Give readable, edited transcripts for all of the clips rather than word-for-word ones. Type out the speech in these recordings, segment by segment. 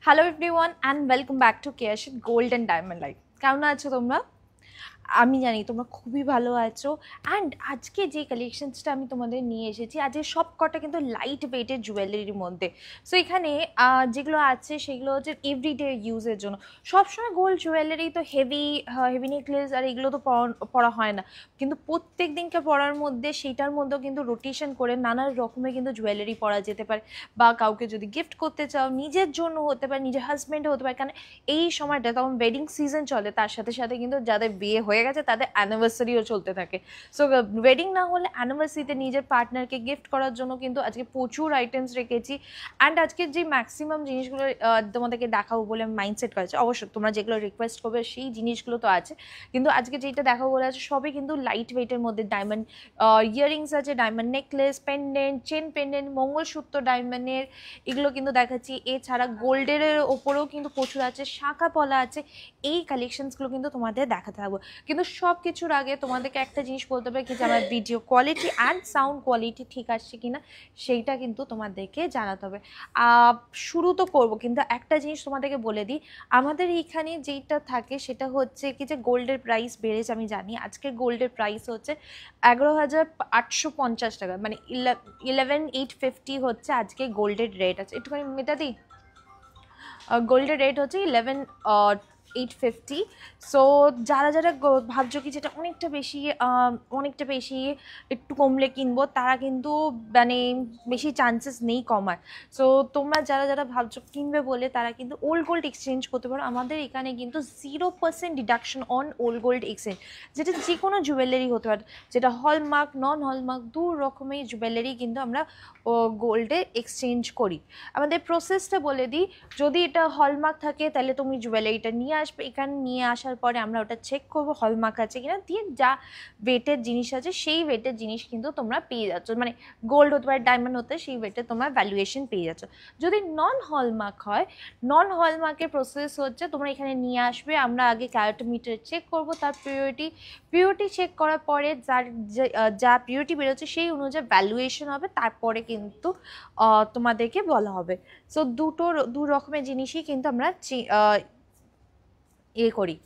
Hello everyone and welcome back to Kesh Gold and Diamond Life. কেমন আছো তোমরা? আমি জানি তোমরা খুবই ভালো আছো অ্যান্ড আজকে যে কালেকশনসটা আমি তোমাদের নিয়ে এসেছি আজকে সব কটা কিন্তু লাইট ওয়েটের জুয়েলারির মধ্যে। সো এখানে যেগুলো আছে সেগুলো হচ্ছে এভরিডে ইউজের জন্য। সবসময় গোল্ড জুয়েলারি তো হেভি হেভি নেকলেস আর এগুলো তো পরা হয় না, কিন্তু প্রত্যেক দিনকে পরার মধ্যে সেইটার মধ্যেও কিন্তু রোটেশন করে নানা রকমের কিন্তু জুয়েলারি পরা যেতে পারে, বা কাউকে যদি গিফট করতে চাও নিজের জন্য হতে পারে, নিজের হাজব্যান্ডও হতে পারে, কারণ এই সময়টা তখন ওয়েডিং সিজন চলে, তার সাথে সাথে কিন্তু যাদের বিয়ে হয়ে গেছে তাদের অ্যানিভার্সারিও চলতে থাকে। সো ওয়েডিং না হলে অ্যানিভার্সারিতে নিজের পার্টনারকে গিফট করার জন্য কিন্তু আজকে প্রচুর আইটেমস রেখেছি। অ্যান্ড আজকে যে ম্যাক্সিমাম জিনিসগুলো তোমাদেরকে দেখাবো বলে আমি মাইন্ডসেট করেছি, অবশ্যই তোমরা যেগুলো রিকোয়েস্ট করবে সেই জিনিসগুলো তো আছে, কিন্তু আজকে যেটা দেখাবো বলে আছে সবই কিন্তু লাইট ওয়েটের মধ্যে। ডায়মন্ড ইয়াররিংস আছে, diamond necklace, pendant, chain pendant, mangalsutra ডায়মন্ডের, এগুলো কিন্তু দেখাচ্ছি। এছাড়া গোল্ডের ওপরেও কিন্তু প্রচুর আছে, শাঁখা পলা আছে। এই কালেকশনসগুলো কিন্তু তোমাদের দেখাতে থাকবো, কিন্তু সব কিছুর আগে তোমাদেরকে একটা জিনিস বলতে হবে কি যে আমার video quality and sound quality ঠিক আসছে কিনা সেইটা কিন্তু তোমাদেরকে জানাতে হবে। শুরু তো করবো, কিন্তু একটা জিনিস তোমাদেরকে বলে দিই, আমাদের এইখানে যেইটা থাকে সেটা হচ্ছে কি যে গোল্ডের প্রাইস বেড়েছে। আমি জানি আজকে গোল্ডের প্রাইস হচ্ছে 11,850 টাকা, মানে 11,850 হচ্ছে আজকে গোল্ডের রেট আছে। একটুখানি মেটা দিই, গোল্ডের রেট হচ্ছে 11,850। সো যারা যারা ভাবছো কি যেটা অনেকটা বেশি একটু কমলে কিনবো, তারা কিন্তু মানে বেশি চান্সেস নেই কমার। সো তোমরা যারা যারা ভাবছো কিনবে বলে তারা কিন্তু ওল্ড গোল্ড এক্সচেঞ্জ করতে পারো। আমাদের এখানে কিন্তু 0% deduction on old gold exchange, যেটা যে কোনো জুয়েলারি হতে পারে, যেটা হলমার্ক নন হলমার্ক দু রকমের জুয়েলারি কিন্তু আমরা গোল্ডে এক্সচেঞ্জ করি। আমাদের প্রসেসটা বলে দিই, যদি এটা হলমার্ক থাকে তাহলে তুমি জুয়েলারিটা নিয়ে আসবে, এখানে নিয়ে আসার পরে আমরা ওটা চেক করবো হলমার্ক আছে কিনা, দিয়ে যা ওয়েটের জিনিস আছে সেই ওয়েটের জিনিস কিন্তু তোমরা পেয়ে যাচ্ছ, মানে গোল্ড হতে পারে ডায়মন্ড হতে সেই ওয়েটে তোমরা ভ্যালুয়েশন পেয়ে যাচ্ছ। যদি নন হলমার্ক হয়, নন হলমার্কের প্রসেস হচ্ছে তোমরা এখানে নিয়ে আসবে, আমরা আগে ক্যারেটোমিটার চেক করবো, তার পিওরিটি চেক করার পরে যার যা পিওরিটি বেরোচ্ছে সেই অনুযায়ী ভ্যালুয়েশন হবে, তারপরে কিন্তু তোমাদেরকে বলা হবে। সো দু রকমের জিনিসই কিন্তু আমরা করি,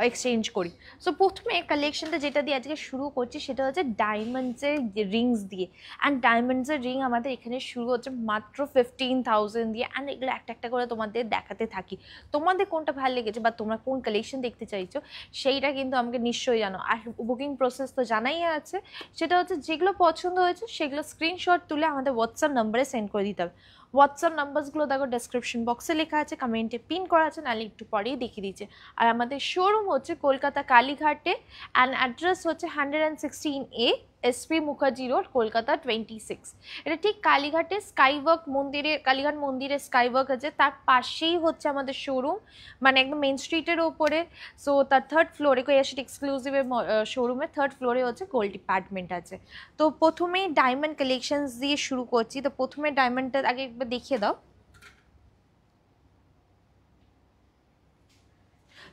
এক্সচেঞ্জ করি। সো প্রথমে কালেকশনটা যেটা দিয়ে আজকে শুরু করছি সেটা হচ্ছে ডায়মন্ডসের রিংস দিয়ে। অ্যান্ড ডায়মন্ডসের রিং আমাদের এখানে শুরু হচ্ছে মাত্র 15,000 দিয়ে। অ্যান্ড এগুলো একটা একটা করে তোমাদের দেখাতে থাকি, তোমাদের কোনটা ভালো লেগেছে বা তোমরা কোন কালেকশন দেখতে চাইছো সেইটা কিন্তু আমাকে নিশ্চয়ই জানো। আর বুকিং প্রসেস তো জানাই আছে, সেটা হচ্ছে যেগুলো পছন্দ হয়েছে সেগুলো স্ক্রিনশট তুলে আমাদের হোয়াটসঅ্যাপ নাম্বারে সেন্ড করে দিতে হবে। হোয়াটসঅ্যাপ নাম্বারসগুলো দেখো ডেসক্রিপশন বক্সে লেখা আছে, কমেন্টে পিন করা আছে, নাহলে একটু পরেই দেখিয়ে দিচ্ছে। আর আমাদের শোরুম হচ্ছে কলকাতা কালীঘাটে, অ্যান্ড অ্যাড্রেস হচ্ছে 116A SP Mukherjee road, Kolkata 26। এটা ঠিক কালীঘাটে স্কাইওয়াক মন্দিরে, কালীঘাট মন্দিরে স্কাইওয়াক আছে, তার পাশেই হচ্ছে আমাদের শোরুম, মানে একদম মেন স্ট্রিটের ওপরে। সো তার থার্ড ফ্লোরে কোয়াশিট এক্সক্লুসিভের শোরুমের থার্ড ফ্লোরে হচ্ছে গোল্ড ডিপার্টমেন্ট আছে। তো প্রথমেই ডায়মন্ড কালেকশনস দিয়ে শুরু করছি। তো প্রথমে ডায়মন্ডটা আগে একবার দেখিয়ে দাও।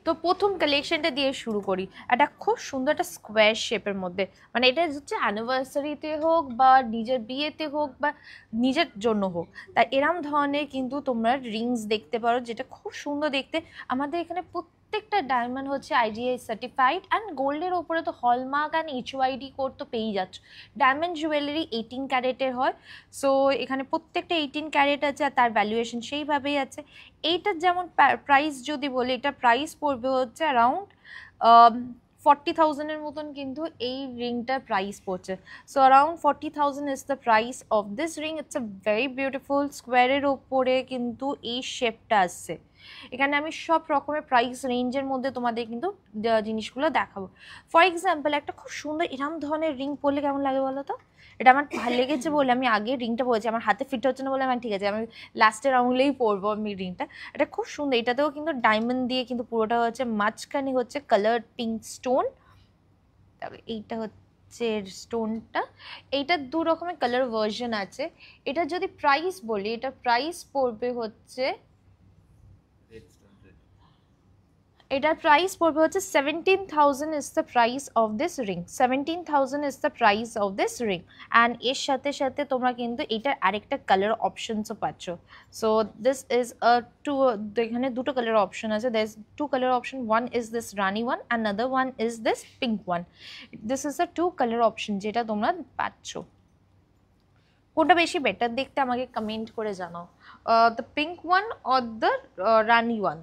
তো প্রথম কালেকশনটা দিয়ে শুরু করি, একটা খুব সুন্দর একটা স্কোয়ার শেপের মধ্যে, মানে এটা হচ্ছে অ্যানিভার্সারিতে হোক বা নিজের বিয়েতে হোক বা নিজের জন্য হোক, তাই এরম ধরনের কিন্তু তোমরা রিংস দেখতে পারো, যেটা খুব সুন্দর দেখতে। আমাদের এখানে প্রত্যেকটা ডায়মন্ড হচ্ছে IGI সার্টিফাইড, অ্যান্ড গোল্ডের ওপরে তো হলমার্ক অ্যান্ড HYD কোড তো পেয়েই যাচ্ছ। ডায়মন্ড জুয়েলারি 18 ক্যারেটের হয়। সো এখানে প্রত্যেকটা 18 ক্যারেট আছে, আর তার ভ্যালুয়েশন সেইভাবেই আছে। এইটার যেমন প্রাইস যদি বলি, এটা প্রাইস পড়বে হচ্ছে অ্যারাউন্ড 40,000-এর মতন, কিন্তু এই রিংটার প্রাইস পড়ছে। So around 40,000 is the price of this ring. It's a very beautiful, স্কোয়ারের ওপরে কিন্তু এই শেপটা আসছে। এখানে আমি সব রকমের প্রাইস রেঞ্জের মধ্যে তোমাদের কিন্তু জিনিসগুলো দেখাবো। ফর এক্সাম্পল একটা খুব সুন্দর এরম ধরনের রিং পরলে কেমন লাগে বলো তো? এটা আমার ভালো লেগেছে বলে আমি আগে রিংটা পরেছি, আমার হাতে ফিট হচ্ছে না বলে আমি ঠিক আছে আমি লাস্টের আঙুলেই পরবো আমি রিংটা। এটা খুব সুন্দর, এটাতেও কিন্তু ডায়মন্ড দিয়ে কিন্তু পুরোটা হচ্ছে, মাঝখানে হচ্ছে কালার পিঙ্ক স্টোন। এইটা হচ্ছে স্টোনটা, এইটার দু রকমের কালার ভার্সন আছে। এটা যদি প্রাইস বলি, এটা প্রাইস পড়বে হচ্ছে, এটার প্রাইস পড়বে হচ্ছে 17,000 is the price of this ring, 17,000 is the price of this ring. And এর সাথে সাথে তোমরা কিন্তু এটার আরেকটা কালার অপশনসও পাচ্ছ। সো দিস ইজ টু, এখানে দুটো কালার অপশন আছে, there is two colour option, one is this rani one, another one is this pink one. This is the two colour option যেটা তোমরা পাচ্ছ। কোনটা বেশি বেটার দেখতে আমাকে কমেন্ট করে জানাও, the pink one or the rani one.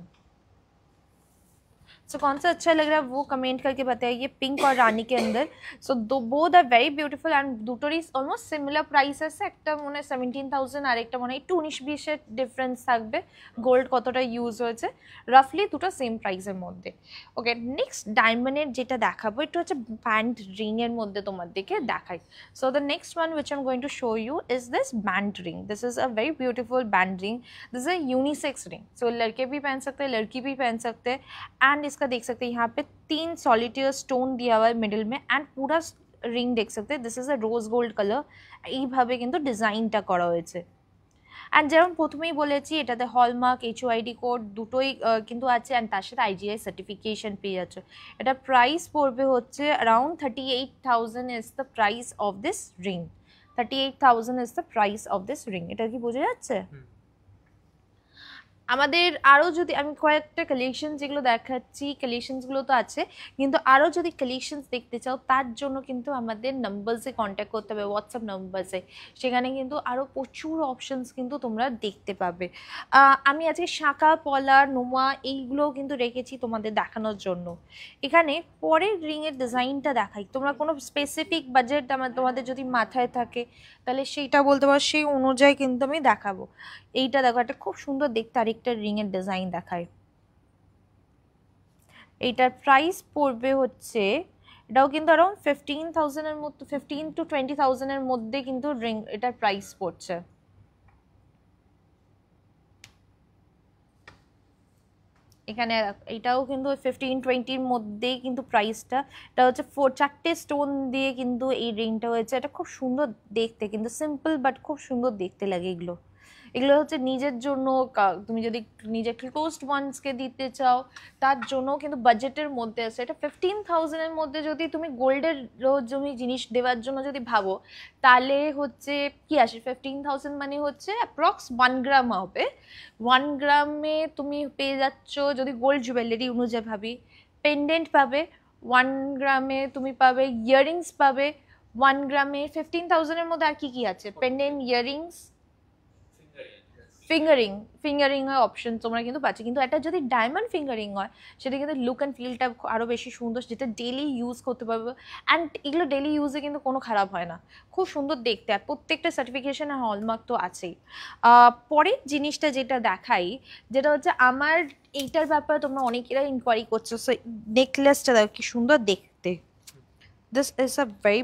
सो कौन सा अच्छा लग रहा है वो कमेंट करके बताइए, पिंक और रानी के अंदर। सो दो both are very beautiful and দুটোরই অলমোস্ট সিমিলার প্রাইস আছে, একটা মনে 17,000 আর একটা মনে একটু 19-20 ডিফারেন্স থাকবে, গোল্ড কতটা ইউজ হয়েছে, রাফলি দুটো সেম প্রাইসের মধ্যে। ওকে, নেক্সট ডায়মন্ডের যেটা দেখাবো একটু হচ্ছে ব্যান্ড রিং এর মধ্যে তোমাদেরকে দেখাই। So the next one which I'm going to show you is this band ring. This is a very beautiful band ring. This is a unisex ring, so लड़के भी पहन सकते हैं, लड़की भी पहन सकते हैं। एंड इसका देख सकते हैं यहाँ पे 3 सॉलिटेयर स्टोन दिया हुआ है मिडिल में, एंड पूरा रिंग देख सकते हैं, this is a rose gold colour, এইভাবে কিন্তু ডিজাইনটা করা হয়েছে। অ্যান্ড যেমন প্রথমেই বলেছি এটাতে হলমার্ক, HOID কোড দুটোই কিন্তু আছে, অ্যান্ড তার সাথে IGI সার্টিফিকেশন পেয়ে যাচ্ছে। এটা প্রাইস পড়বে হচ্ছে around 38,000 is the price of this ring, 38,000 is the price of this ring. এটা কি বোঝা যাচ্ছে? আমাদের আরও যদি আমি কয়েকটা কালেকশন যেগুলো দেখাচ্ছি, কালেকশনসগুলো তো আছে, কিন্তু আরও যদি কালেকশনস দেখতে চাও তার জন্য কিন্তু আমাদের নাম্বারসে কন্ট্যাক্ট করতে হবে, হোয়াটসঅ্যাপ নাম্বারসে, সেখানে কিন্তু আরও প্রচুর অপশনস কিন্তু তোমরা দেখতে পাবে। আমি আজকে শাঁখা, পলা, নোমা এইগুলোও কিন্তু রেখেছি তোমাদের দেখানোর জন্য। এখানে পরের রিংয়ের ডিজাইনটা দেখাই, তোমরা কোনো স্পেসিফিক বাজেট তোমাদের যদি মাথায় থাকে তাহলে সেইটা বলতে পারো, সেই অনুযায়ী কিন্তু আমি দেখাবো। এইটা দেখো, একটা খুব সুন্দর দেখতে আরেকটা রিং এর ডিজাইন দেখায়। এইটার প্রাইস পড়বে হচ্ছে, এটাও কিন্তু অ্যারাউন্ড 15,000 এর মধ্যে, 15 to 20,000 এর মধ্যে কিন্তু রিং এটার প্রাইস পড়ছে। এখানে এটাও কিন্তু 15-20-র মধ্যেই কিন্তু প্রাইসটা। এটা হচ্ছে 4 স্টোন দিয়ে কিন্তু এই রিংটা হয়েছে। এটা খুব সুন্দর দেখতে, কিন্তু সিম্পল বাট খুব সুন্দর দেখতে লাগে এগুলো। এগুলো হচ্ছে নিজের জন্য, তুমি যদি নিজের ক্লোজড ওয়ান্সকে দিতে চাও তার জন্য কিন্তু বাজেটের মধ্যে আছে। এটা 15,000 এর মধ্যে যদি তুমি গোল্ডের তুমি জিনিস দেওয়ার জন্য যদি ভাবো তাহলে হচ্ছে কি আসে, 15,000 মানে হচ্ছে অ্যাপ্রক্স 1 গ্রাম হবে। 1 গ্রামে তুমি পেয়ে যাচ্ছ, যদি গোল্ড জুয়েলারি অনুযায়ী ভাবি, পেন্ডেন্ট পাবে 1 গ্রামে, তুমি পাবে ইয়াররিংস পাবে 1 গ্রামে। 15,000 এর মধ্যে আর কি কি আছে? পেন্ডেন্ট, ইয়াররিংস, ফিঙ্গারিং এর অপশন তোমরা কিন্তু পাচ্ছ। কিন্তু একটা যদি ডায়মন্ড ফিঙ্গারিং হয় সেটা কিন্তু লুক অ্যান্ড ফিলটা আরও বেশি সুন্দর, যেটা ডেলি ইউজ করতে পারবে। অ্যান্ড এগুলো ডেলি ইউজে কিন্তু কোনো খারাপ হয় না, খুব সুন্দর দেখতে, আর প্রত্যেকটা সার্টিফিকেশন আর হলমার্ক তো আছেই। পরের জিনিসটা যেটা দেখাই, যেটা হচ্ছে আমার এইটার ব্যাপারে তোমরা অনেকেরা ইনকোয়ারি করছো। সো নেকলেসটা দেখো কি সুন্দর দেখতে। This is a very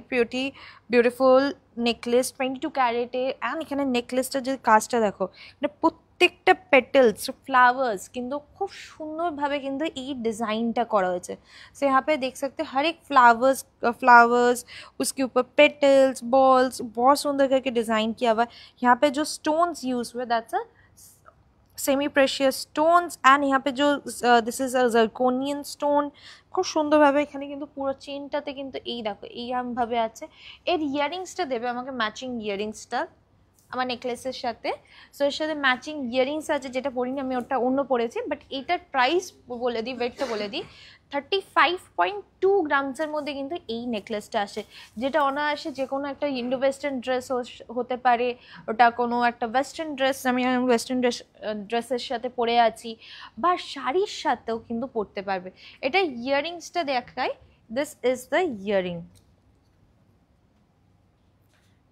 beautiful necklace, 22 karate. And এখানে নেকলেসটা যে কাজটা দেখো, এটা প্রত্যেকটা পেটেলস, फ्लावर्स কিন্তু খুব সুন্দরভাবে কিন্তু এই ডিজাইনটা করা হয়েছে। सो यहाँ पे देख सकते हैं हर एक फ्लावर्स उसके ऊपर पेटल्स, बॉल्स, बहुत सुंदर करके डिज़ाइन किया हुआ है। यहाँ पे जो स्टोन्स यूज हुए that's a semi precious stones, and यहाँ पे जो दिस इज अ जर्कोनियन स्टोन, খুব সুন্দরভাবে এখানে কিন্তু পুরো চেনটাতে কিন্তু এই দেখো এইভাবে আছে। এর ইয়াররিংসটা দেবে আমাকে, ম্যাচিং ইয়াররিংসটা আমার নেকলেসের সাথে। সো এর সাথে ম্যাচিং ইয়াররিংস আছে, যেটা পরিনি আমি, ওটা অন্য পরেছি। বাট এইটার প্রাইস বলে দিই, ওয়েটটা বলে দিই, 35.2 গ্রামসের মধ্যে কিন্তু এই নেকলেসটা আসে, যেটা অনায়াসে যে কোনো একটা ইন্ডো ওয়েস্টার্ন ড্রেস হতে পারে, ওটা কোনো একটা ওয়েস্টার্ন ড্রেস, আমি ওয়েস্টার্ন ড্রেসের সাথে পরে আছি, বা শাড়ির সাথেও কিন্তু পরতে পারবে। এটা ইয়াররিংসটা দেখায়, দিস ইজ দ্য ইয়াররিং।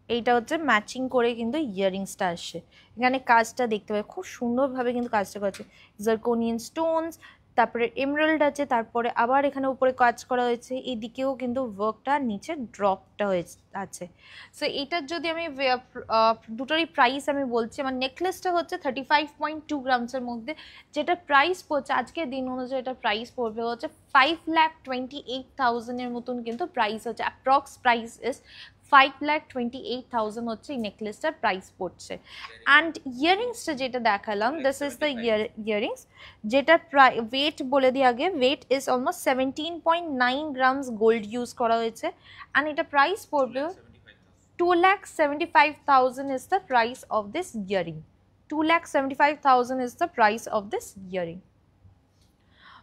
এইটা হচ্ছে ম্যাচিং করে কিন্তু ইয়াররিংসটা আসে। এখানে কাজটা দেখতে পাবে খুব সুন্দরভাবে কিন্তু কাজটা করেছে, জার্কোনিয়ান স্টোনস, তারপরে এমরাল্ড আছে, তারপরে আবার এখানে উপরে কাজ করা হয়েছে, এদিকেও কিন্তু ওয়ার্কটা, নিচে ড্রপটা হয়েছে আছে। সো এইটার যদি আমি দুটোরই প্রাইস আমি বলছি, আমার নেকলেসটা হচ্ছে 35.2 গ্রামসের মধ্যে, যেটা প্রাইস পড়ছে আজকের দিন অনুযায়ী, এটা প্রাইস পড়বে হচ্ছে 5,28,000 এর মতন কিন্তু প্রাইস হচ্ছে, অ্যাপ্রক্স প্রাইস ইজ 5,28,000 হচ্ছে এই নেকলেসটার প্রাইস পড়ছে। অ্যান্ড ইয়াররিংসটা যেটা দেখালাম, দিস ইজ দ্য ইয়াররিংস, যেটার ওয়েট বলে দিই আগে, weight is almost 17.9 grams gold use করা হয়েছে। অ্যান্ড এটা প্রাইস পড়বে 2,75,000 is the price of this earring. 2,75,000 is the price of this earring.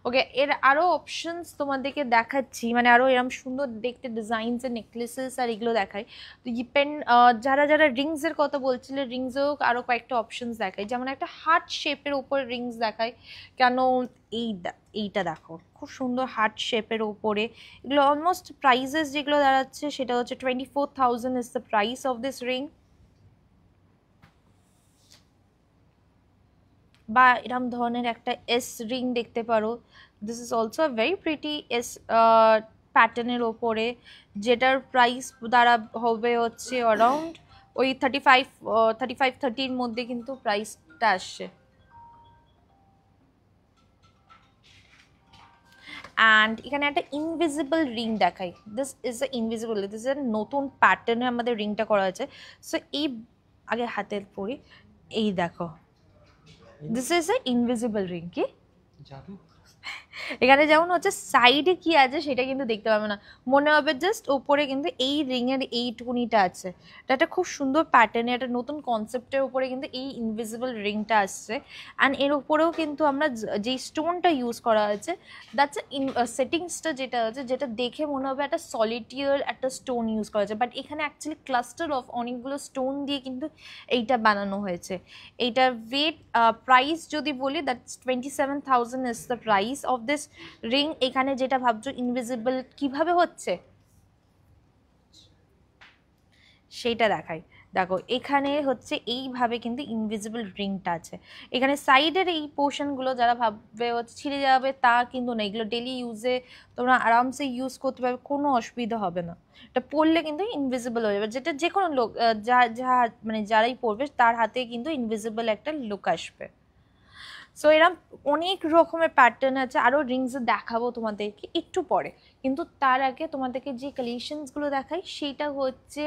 ওকে, এর আরও অপশনস তোমাদেরকে দেখাচ্ছি, মানে আরও এরকম সুন্দর দেখতে ডিজাইনসের নেকলেসেস আর এগুলো দেখাই। তো যারা যারা রিংসের কথা বলছিলে, রিংসেও আরও কয়েকটা অপশনস দেখাই, যেমন একটা হার্ট শেপের ওপর রিংস দেখাই। কেন এইটা দেখো, খুব সুন্দর হার্ট শেপের ওপরে, এগুলো অলমোস্ট প্রাইসেস যেগুলো দাঁড়াচ্ছে সেটা হচ্ছে 24,000 is the price of this ring. বা এরকম ধরনের একটা এস রিং দেখতে পারো, this is also very pretty S প্যাটার্নের ওপরে, যেটার প্রাইস দ্বারা হবে হচ্ছে অ্যারাউন্ড ওই 35-30-র মধ্যে কিন্তু প্রাইসটা আসছে। অ্যান্ড এখানে একটা ইনভিজিবল রিং দেখাই, this is a invisible, this is নতুন প্যাটার্নে আমাদের রিংটা করা আছে। সো এই আগে হাতের পরি, এই দেখো, this is a invisible ring. কি জাদু, এখানে যেমন হচ্ছে সাইডে কি আছে সেটা কিন্তু দেখতে পাবে না, মনে হবে জাস্ট ওপরে কিন্তু এই রিংয়ের এই টুনিটা আছে। এটা একটা খুব সুন্দর প্যাটার্নে, একটা নতুন কনসেপ্টের উপরে কিন্তু এই ইনভিজিবল রিংটা আসছে। অ্যান্ড এর উপরেও কিন্তু আমরা যেই স্টোনটা ইউজ করা হয়েছে, দ্যাটস সেটিংসটা যেটা আছে, যেটা দেখে মনে হবে একটা সলিটিয়ার একটা স্টোন ইউজ করা হয়েছে, বাট এখানে অ্যাকচুয়ালি ক্লাস্টার অফ অনেকগুলো স্টোন দিয়ে কিন্তু এইটা বানানো হয়েছে। এইটার ওয়েট প্রাইস যদি বলি, that's 27,000 is the price of this ring. এখানে যেটা ভাবছো ইনভিজিবল কিভাবে হচ্ছে সেইটা দেখাই। দেখো এখানে হচ্ছে এইভাবে কিন্তু ইনভিজিবল রিংটা আছে। এখানে সাইডের এই পোর্শনগুলো যারা ভাববে হচ্ছে ছিঁড়ে যাবে, তা কিন্তু না, এগুলো ডেলি ইউজে তোমরা আরামসে ইউজ করতে পারবে, কোনো অসুবিধা হবে না। এটা পরলে কিন্তু ইনভিজিবল হয়ে যাবে, যেটা যে কোনো লোক মানে যারাই পরবে তার হাতে কিন্তু ইনভিজিবল একটা লুক আসবে। সো এরকম অনেক রকমের প্যাটার্ন আছে, আরও রিংস দেখাবো তোমাদেরকে একটু পরে। কিন্তু তার আগে তোমাদেরকে যে কালেকশনসগুলো দেখাই সেটা হচ্ছে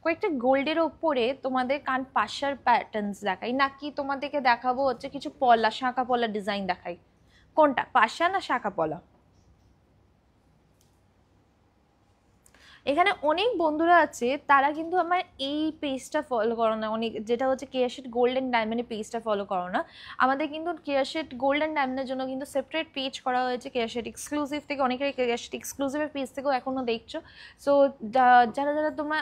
কয়েকটা গোল্ডের ওপরে তোমাদের কান পাশার প্যাটার্নস দেখাই, নাকি তোমাদেরকে দেখাবো হচ্ছে কিছু পলা, শাঁখা পলা ডিজাইন দেখাই? কোনটা, পাশা না শাঁখা পলা? এখানে অনেক বন্ধুরা আছে তারা কিন্তু আমার এই পেজটা ফলো করো না, অনেক, যেটা হচ্ছে কেয়ারশেট গোল্ড অ্যান্ড ডায়মন্ডের পেজটা ফলো করো না। আমাদের কিন্তু কেয়ারশেট গোল্ড অ্যান্ড ডায়মন্ডের জন্য কিন্তু সেপারেট পেজ করা হয়েছে, কেয়ারশেট এক্সক্লুসিভ থেকে, অনেকের কেয়ারশেট এক্সক্লুসিভের পেজ থেকেও এখনও দেখছো। সো যারা যারা তোমরা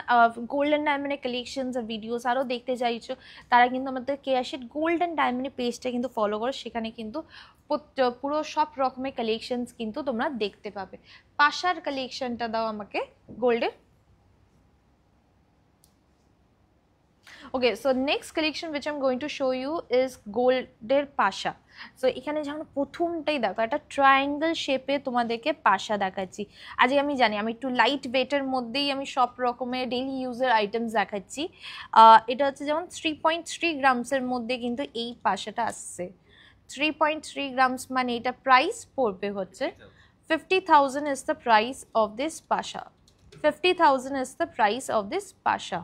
গোল্ড অ্যান্ড ডায়মন্ডের কালেকশনস আর ভিডিওস আরও দেখতে চাইছো, তারা কিন্তু আমাদের কেয়ারশেট গোল্ড অ্যান্ড ডায়মন্ডের পেজটা কিন্তু ফলো করো, সেখানে কিন্তু পুরো সব রকমের কালেকশনস কিন্তু তোমরা দেখতে পাবে। পাশার কালেকশনটা দাও আমাকে গোল্ডের। Okay, so next collection which I'm going to show you is গোল্ডের পাশা। সো এখানে যেমন প্রথমটাই দেখো, একটা ট্রায়াঙ্গেল শেপে তোমাদেরকে পাশা দেখাচ্ছি। আজকে আমি জানি আমি একটু লাইট ওয়েটের মধ্যেই আমি সব রকমের ডেইলি ইউজের আইটেমস দেখাচ্ছি। এটা হচ্ছে যেমন 3.3 গ্রামসের মধ্যে কিন্তু এই পাশাটা আসছে। 3.3 গ্রামস মানে এটা প্রাইস পড়বে হচ্ছে 50,000 is the price of this pasha. 50,000 is the price of this pasha.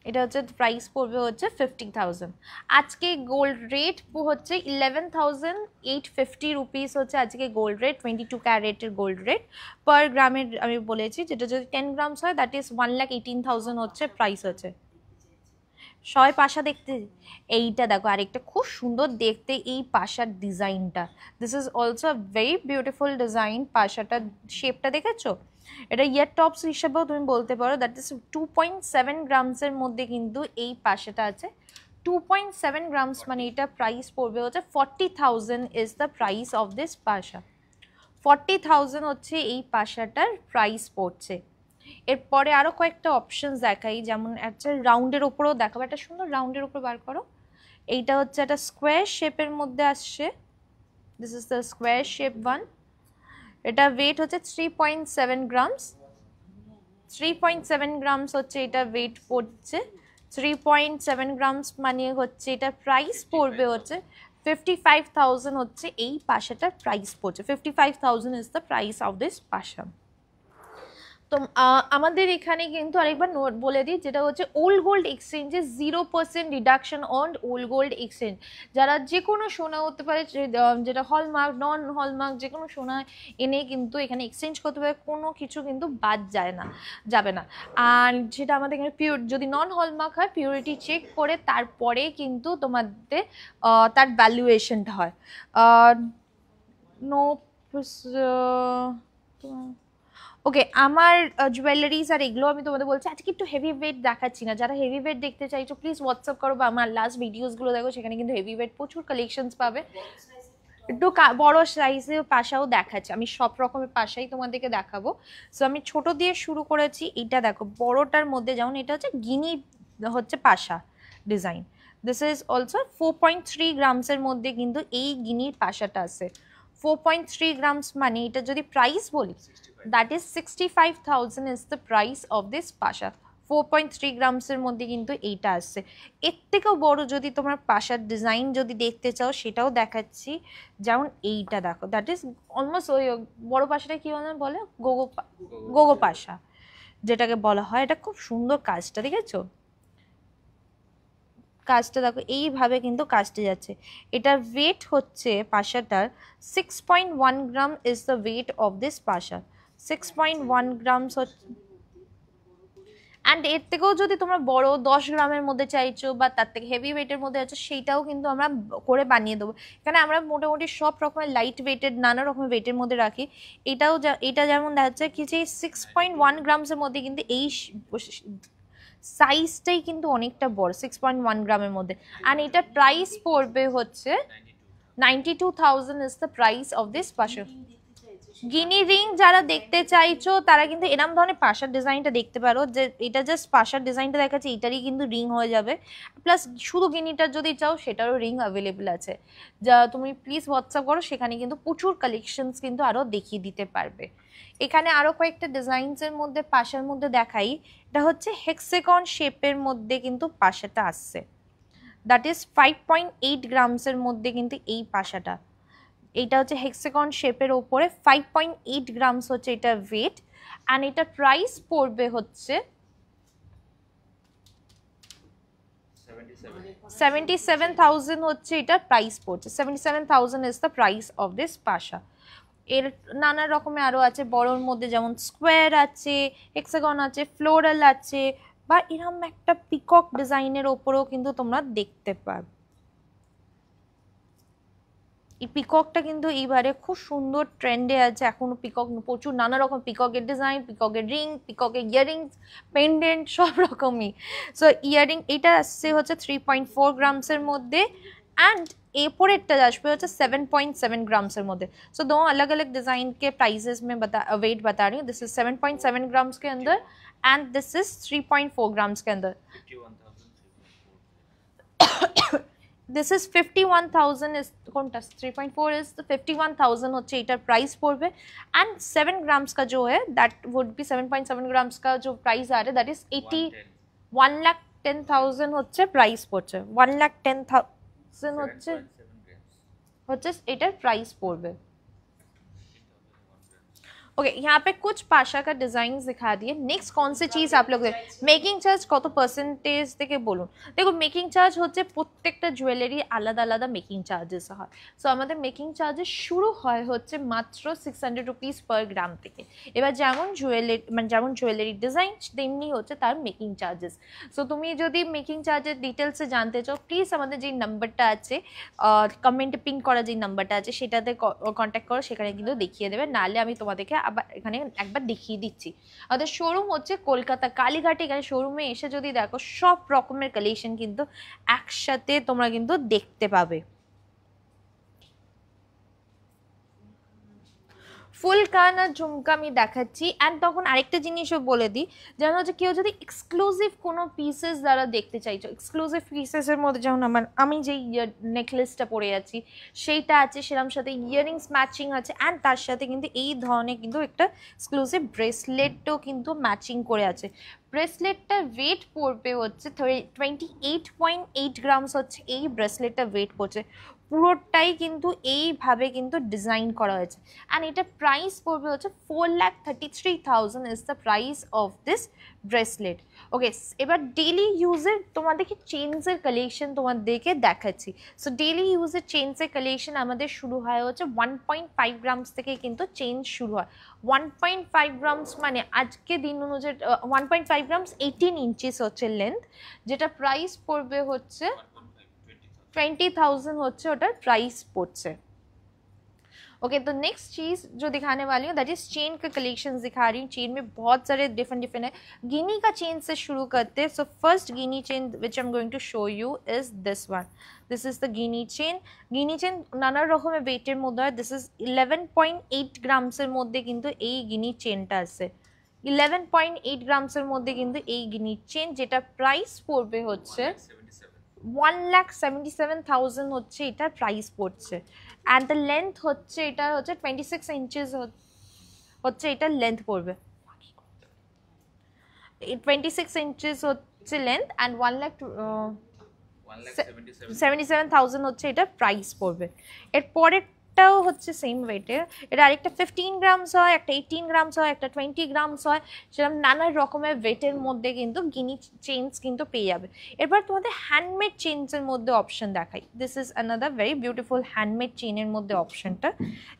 এটা হচ্ছে প্রাইস পড়বে হচ্ছে 50,000। আজকে গোল্ড রেট হচ্ছে 11,850 রুপিস হচ্ছে আজকে গোল্ড রেট, 22 ক্যারেটের গোল্ড রেট পার গ্রামের আমি বলেছি। যেটা যদি 10 গ্রামস হয় দ্যাট ইজ 1,18,000 হচ্ছে প্রাইস হচ্ছে। সবাই পাশা দেখতে, এইটা দেখো আরেকটা খুব সুন্দর দেখতে এই পাশার ডিজাইনটা, this is also very beautiful design. পাশাটার শেপটা দেখেছো, এটা ইয়ার টপস হিসেবেও তুমি বলতে পারো। দ্যাট ইজ 2.7 গ্রামসের মধ্যে কিন্তু এই পাশাটা আছে। 2.7 গ্রামস মানে এটা প্রাইস পড়বে হচ্ছে 40,000 is the price of this pasha. 40,000 হচ্ছে এই পাশাটার প্রাইস পড়ছে। এরপরে আরও কয়েকটা অপশনস দেখাই, যেমন একটা রাউন্ডের ওপরেও দেখাবো, একটা সুন্দর রাউন্ডের ওপর বার করো। এইটা হচ্ছে একটা স্কোয়ার শেপের মধ্যে আসছে, this is the square shape one. এটা ওয়েট হচ্ছে 3.7 গ্রামস। 3.7 গ্রামস হচ্ছে এটা ওয়েট পড়ছে। 3.7 গ্রামস মানে হচ্ছে এটা প্রাইস পড়বে হচ্ছে 55,000 হচ্ছে এই পাশাটার প্রাইস পড়ছে। 55,000 is the price of this pasha. তো আমাদের এখানে কিন্তু আরেকবার নোট বলে দিই, যেটা হচ্ছে ওল্ড গোল্ড এক্সচেঞ্জে 0% deduction on old gold exchange. যারা যে কোনো সোনা হতে পারে, যেটা হলমার্ক নন হলমার্ক যে কোনো সোনা এনে কিন্তু এখানে এক্সচেঞ্জ করতে পারে, কোনো কিছু কিন্তু বাদ যাবে না। আর যেটা আমাদের এখানে পিওর, যদি নন হলমার্ক হয় পিউরিটি চেক করে তারপরে কিন্তু তোমাদের তার ভ্যালুয়েশনটা হয়। নো ওকে, আমার জুয়েলারিজ আর এগুলো আমি তোমাদের বলছি। আজকে একটু হেভি ওয়েট দেখাচ্ছি না, যারা হেভি ওয়েট দেখতে চাইছো প্লিজ হোয়াটসঅ্যাপ করো বা আমার লাস্ট ভিডিওসগুলো দেখো, সেখানে কিন্তু হেভি ওয়েট প্রচুর কালেকশনস পাবে। একটু বড় সাইজের পাশাও দেখাচ্ছে, আমি সব রকমের পাশাই তোমাদেরকে দেখাবো। সো আমি ছোট দিয়ে শুরু করেছি। এইটা দেখো বড়টার মধ্যে, যেমন এটা হচ্ছে গিনি হচ্ছে পাশা ডিজাইন। দিস ইজ অলসো 4.3 গ্রামসের মধ্যে কিন্তু এই গিনির পাশাটা আছে। 4.3 গ্রামস মানে এটা যদি প্রাইস বলি, that is 65,000 is the price of this pasha. 4.3 গ্রামসের মধ্যে কিন্তু এইটা আসছে। এর থেকেও বড় যদি তোমার পাশার ডিজাইন যদি দেখতে চাও সেটাও দেখাচ্ছি। যেমন এইটা দেখো, দ্যাট ইজ অলমোস্ট ওই বড় পাশাটা কি বলে গোগো পাশা যেটাকে বলা হয়। এটা খুব সুন্দর কাজটা, দেখেছো কাজটা দেখো, এইভাবে কিন্তু কাজটা যাচ্ছে। এটার ওয়েট হচ্ছে পাশাটার 6.1 gram is the weight of this pasha. 6.1 grams হচ্ছে। অ্যান্ড এর থেকেও যদি তোমরা বড় 10 গ্রামের মধ্যে চাইছো বা তার থেকে হেভি ওয়েটের মধ্যে আছো, সেইটাও কিন্তু আমরা করে বানিয়ে দেবো। এখানে আমরা মোটামুটি সব রকমের লাইট ওয়েটেড নানা রকমের ওয়েটের মধ্যে রাখি। এটা যেমন দেখা যাচ্ছে কি যে 6.1 গ্রামসের মধ্যে কিন্তু এই সাইজটাই কিন্তু অনেকটা বড়, 6.1 গ্রামের মধ্যে। অ্যান্ড এটা প্রাইস পড়বে হচ্ছে 92,000 is the price of this Pasha. Guinea ring যারা দেখতে চাইছো তারা কিন্তু এরকম ধরনের পাশার ডিজাইনটা দেখতে পারো, যে এটা জাস্ট পাশার ডিজাইনটা দেখাচ্ছে, এটারই কিন্তু রিং হয়ে যাবে। প্লাস শুধু গিনিটার যদি চাও সেটারও রিং অ্যাভেলেবেল আছে। যা তুমি প্লিজ হোয়াটসঅ্যাপ করো, সেখানে কিন্তু প্রচুর কালেকশনস কিন্তু আরও দেখিয়ে দিতে পারবে। এখানে আরও কয়েকটা ডিজাইনসের মধ্যে পাশার মধ্যে দেখাই। এটা হচ্ছে হেক্সাগন শেপের মধ্যে কিন্তু পাশাটা আসছে। দ্যাট ইজ 5.8 গ্রামসের মধ্যে কিন্তু এই পাশাটা। এইটা হচ্ছে হেক্সাগন শেপের ওপরে 5.8 গ্রামস হচ্ছে এটা ওয়েট। অ্যান্ড এটা প্রাইস পড়বে হচ্ছে 77,000 হচ্ছে এটার প্রাইস পড়ছে। 77,000 is the price of this pasha. এর নানা রকমের আরও আছে বড়োর মধ্যে, যেমন স্কোয়ার আছে, হেক্সাগন আছে, ফ্লোরাল আছে, বা এরকম একটা পিকক ডিজাইনের ওপরেও কিন্তু তোমরা দেখতে পাবে। এই পিককটা কিন্তু এইবারে খুব সুন্দর ট্রেন্ডে আছে। এখনো পিকক প্রচুর নানা রকম পিককের ডিজাইন, পিককের রিং, পিককের ইয়ারিংস, পেন্ডেন্ট সব রকমই। সো ইয়ারিং এটা আসছে হচ্ছে 3.4 গ্রামসের মধ্যে। एंड एपोरेट पे होता 7.7 ग्राम्स मध्य। सो दो अलग अलग डिजाइन के प्राइसेस में वेट बता रही हूँ। दिस इज 7.7 ग्राम्स के अंदर एंड दिस इज 3.4 ग्राम्स के अंदर। दिस इज 51,000 इज 3.4 इज 51,000 होच्छे एटार प्राइस पड़बे। एंड 7 ग्राम्स का जो है दैट वुड बी 7.7 ग्राम्स का जो प्राइस आ रहा है दैट इज 1,10,000 होच्छे प्राइस पड़ছে 1,10,000 होच्छे एटार प्राइस पड़बे। ओके यहाँ पे कुछ पाशा का डिजाइन दिखा दिए। नेक्स्ट कौन सी चीज आप लोग मेकिंग चार्ज कत परसेंटेज থেকে বলুন। দেখো মেকিং চার্জ হচ্ছে প্রত্যেকটা জুয়েলারি আলাদা আলাদা মেকিং চার্জেস হয়। সো আমাদের মেকিং চার্জেস শুরু হয় হচ্ছে মাত্র 600 রুপিস পার গ্রাম থেকে। এবার যেমন জুয়েলারি মানে যেমন জুয়েলারি ডিজাইন তেমনি হচ্ছে তার মেকিং চার্জেস। সো তুমি যদি মেকিং চার্জের ডিটেলসে জানতে চাও প্লিজ আমাদের যে নাম্বারটা আছে কমেন্টে পিন করা যে নাম্বারটা আছে সেটাতে কন্ট্যাক্ট করো, সেখানে কিন্তু দেখিয়ে দেবে। নাহলে আমি তোমাদেরকে আবার এখানে একবার দেখিয়ে দিচ্ছি। আমাদের শোরুম হচ্ছে কলকাতা কালীঘাটে। এখানে শোরুমে এসে যদি দেখো সব রকমের কালেকশন কিন্তু একসাথে তোমরা কিন্তু দেখতে পাবে। ফুল কান আর ঝুমকা আমি দেখাচ্ছি। অ্যান্ড তখন আরেকটা জিনিসও বলে দিই, যেমন হচ্ছে কেউ যদি এক্সক্লুসিভ কোনো পিসেস যারা দেখতে চাইছো, এক্সক্লুসিভ পিসেসের মধ্যে যেমন আমি যে নেকলেসটা পরে আছি সেইটা আছে, সেরকম সাথে ইয়াররিংস ম্যাচিং আছে। অ্যান্ড তার সাথে কিন্তু এই ধরনের কিন্তু একটা এক্সক্লুসিভ ব্রেসলেটও কিন্তু ম্যাচিং করে আছে। ব্রেসলেটটার ওয়েট পড়বে হচ্ছে 28.8 গ্রামস হচ্ছে এই ব্রেসলেটটা ওয়েট পড়ছে। পুরোটাই কিন্তু এইভাবে কিন্তু ডিজাইন করা হয়েছে অ্যান্ড এটা প্রাইস পড়বে হচ্ছে 4,33,000 is the price of this bracelet. Okay, এবার ডেলি ইউজের তোমাদেরকে চেইনসের কালেকশন তোমাদেরকে দেখাচ্ছি। সো ডেলি ইউজের চেইনসের কালেকশন আমাদের শুরু হয় হচ্ছে 1.5 গ্রামস থেকে কিন্তু চেইন শুরু হয়। 1.5 গ্রামস মানে আজকে দিন অনুযায়ী 1.5 গ্রামস 18 ইঞ্চিস হচ্ছে লেন্থ, যেটা প্রাইস পড়বে হচ্ছে 20,000 হচ্ছে ওটার প্রাइस पड़ছে। ओके, तो नेक्स्ट चीज़ जो दिखाने वाली हूँ दैट इज चेन के कलेक्शंस दिखा रही हूँ। चेन में बहुत सारे डिफरेंट डिफरेंट है। गिनी का चेन से शुरू करते हैं। So first guinea chain which I am going to show you is this one. This is the guinea chain. Guinea chain नाना रकमेर वेटेर मध्य है। दिस इज 11.8 গ্রামসের মধ্যে কিন্তু এই গিনি চেনটা আছে। 11.8 গ্রামসের মধ্যে কিন্তু এই গিনি চেন, যেটা প্রাইস পড়বে হচ্ছে 1,77,000 হচ্ছে এটার প্রাইস পড়ছে। অ্যান্ড দ্য লেন্থ হচ্ছে এটা হচ্ছে 26 ইঞ্চেস হচ্ছে এটার লেন্থ পড়বে। 26 ইঞ্চেস হচ্ছে লেন্থ অ্যান্ড 1,77,000 হচ্ছে এটার প্রাইস পড়বে। এরপরেরটাও হচ্ছে সেম ওয়েটের। এটা আরেকটা 15 গ্রামস হয়, একটা 18 গ্রামস হয়, একটা 20 গ্রামস হয়। সেরকম নানা রকমের ওয়েটের মধ্যে কিন্তু গিনি চেইনস কিন্তু পেয়ে যাবে। এরপর তোমাদের হ্যান্ডমেড চেইনসের মধ্যে অপশন দেখাই। This is another very beautiful handmade চেইনের মধ্যে অপশনটা।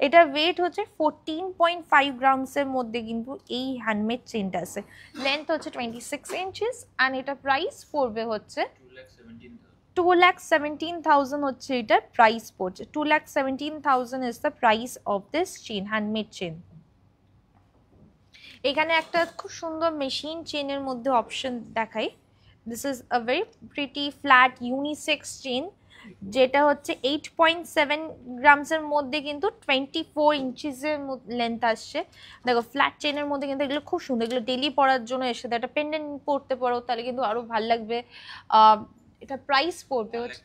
এটা ওয়েট হচ্ছে 14.5 গ্রামসের মধ্যে কিন্তু এই হ্যান্ডমেড চেইনটা আছে। লেন্থ হচ্ছে 26 ইঞ্চিস অ্যান্ড এটা প্রাইস পড়বে হচ্ছে 2,17,000 হচ্ছে এটার প্রাইস পড়ছে। 2,17,000 is the price of this chain, handmade chain. এখানে একটা খুব সুন্দর মেশিন চেইনের মধ্যে অপশন দেখাই। This is a very pretty flat unisex chain, যেটা হচ্ছে 8.7 গ্রামসের মধ্যে কিন্তু 24 ইঞ্চিসের লেন্থ আসছে। দেখো ফ্ল্যাট চেইনের মধ্যে কিন্তু এগুলো খুব সুন্দর। এগুলো ডেলি পরার জন্য এর সাথে একটা পেন্ডেন্ট পরতে পারো, তাহলে কিন্তু আরও ভালো লাগবে। এটা প্রাইস পড়বে হচ্ছে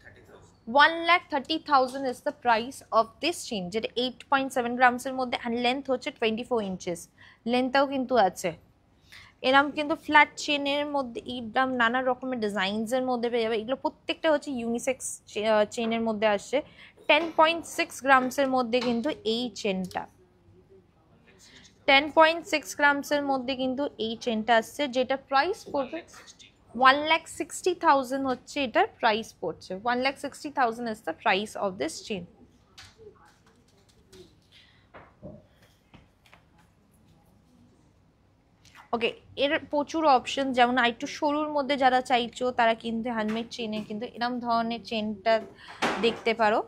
1,30,000 is the price of this chain, যেটা 8.7 গ্রামসের মধ্যে অ্যান্ড লেন্থ হচ্ছে 24 ইঞ্চেস। লেন্থটাও কিন্তু আছে। এরম কিন্তু ফ্ল্যাট চেনের মধ্যে এইরকম নানা রকমের ডিজাইনসের মধ্যে পেয়ে যাবে। এগুলো প্রত্যেকটা হচ্ছে ইউনিসেক্স চেনের মধ্যে আসছে। 10.6 গ্রামসের মধ্যে কিন্তু এই চেনটা 10.6 গ্রামসের মধ্যে কিন্তু এই চেনটা আসছে, যেটা প্রাইস পড়বে 1,60,000 হচ্ছে এটার প্রাইস পড়ছে। 1,60,000 is the price of this chain. ওকে, এর প্রচুর অপশন, যেমন একটু সরুর মধ্যে যারা চাইছো তারা কিন্তু হ্যান্ডমেড চেনে কিন্তু এরকম ধরনের চেনটা দেখতে পারো,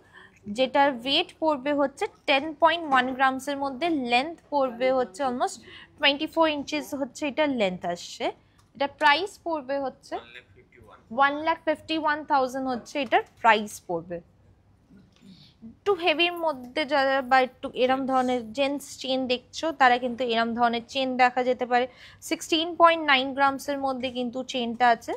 যেটার ওয়েট পড়বে হচ্ছে 10.1 গ্রামসের মধ্যে। লেন্থ পড়বে হচ্ছে অলমোস্ট 24 ইঞ্চিস হচ্ছে এটার লেন্থ আসছে। এটা প্রাইস পড়বে হচ্ছে 1,51,000 হচ্ছে এটার প্রাইস পড়বে। একটু হেভির মধ্যে যারা বা একটু এরম ধরনের জেন্টস চেন দেখছো তারা কিন্তু এরম ধরনের চেন দেখা যেতে পারে। 16.9 গ্রামসের মধ্যে কিন্তু চেনটা আছে।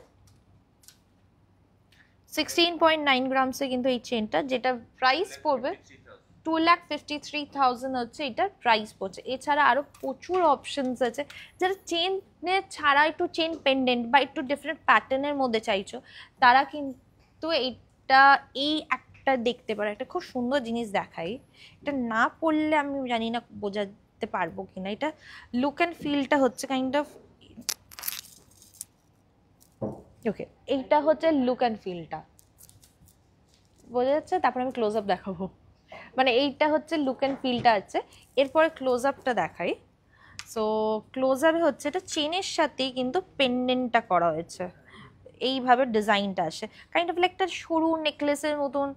16.9 গ্রামসে কিন্তু এই চেনটা, যেটা প্রাইস পড়বে 2,53,000 হচ্ছে এটার প্রাইস পড়ছে। এছাড়া আরও প্রচুর অপশনস আছে। যারা চেনের ছাড়া একটু চেন পেন্ডেন্ট বা একটু ডিফারেন্ট প্যাটার্নের মধ্যে চাইছো তারা কিন্তু এইটা এই একটা দেখতে পারো। একটা খুব সুন্দর জিনিস দেখাই, এটা না পড়লে আমি জানি না বোঝাতে পারবো কিনা। এটা লুক অ্যান্ড ফিলটা হচ্ছে কাইন্ড অফ, ওকে এইটা হচ্ছে লুক অ্যান্ড ফিলটা বোঝা যাচ্ছে। তারপর আমি ক্লোজ আপ দেখাবো, মানে এইটা হচ্ছে লুক অ্যান্ড ফিলটা আছে। এরপরে ক্লোজ আপটা দেখাই। সো ক্লোজ আপে হচ্ছে এটা চেনের সাথেই কিন্তু পেন্ডেন্টটা করা হয়েছে, এইভাবে ডিজাইনটা আসে কাইন্ড অফ লাইক একটা সরু নেকলেসের মতন।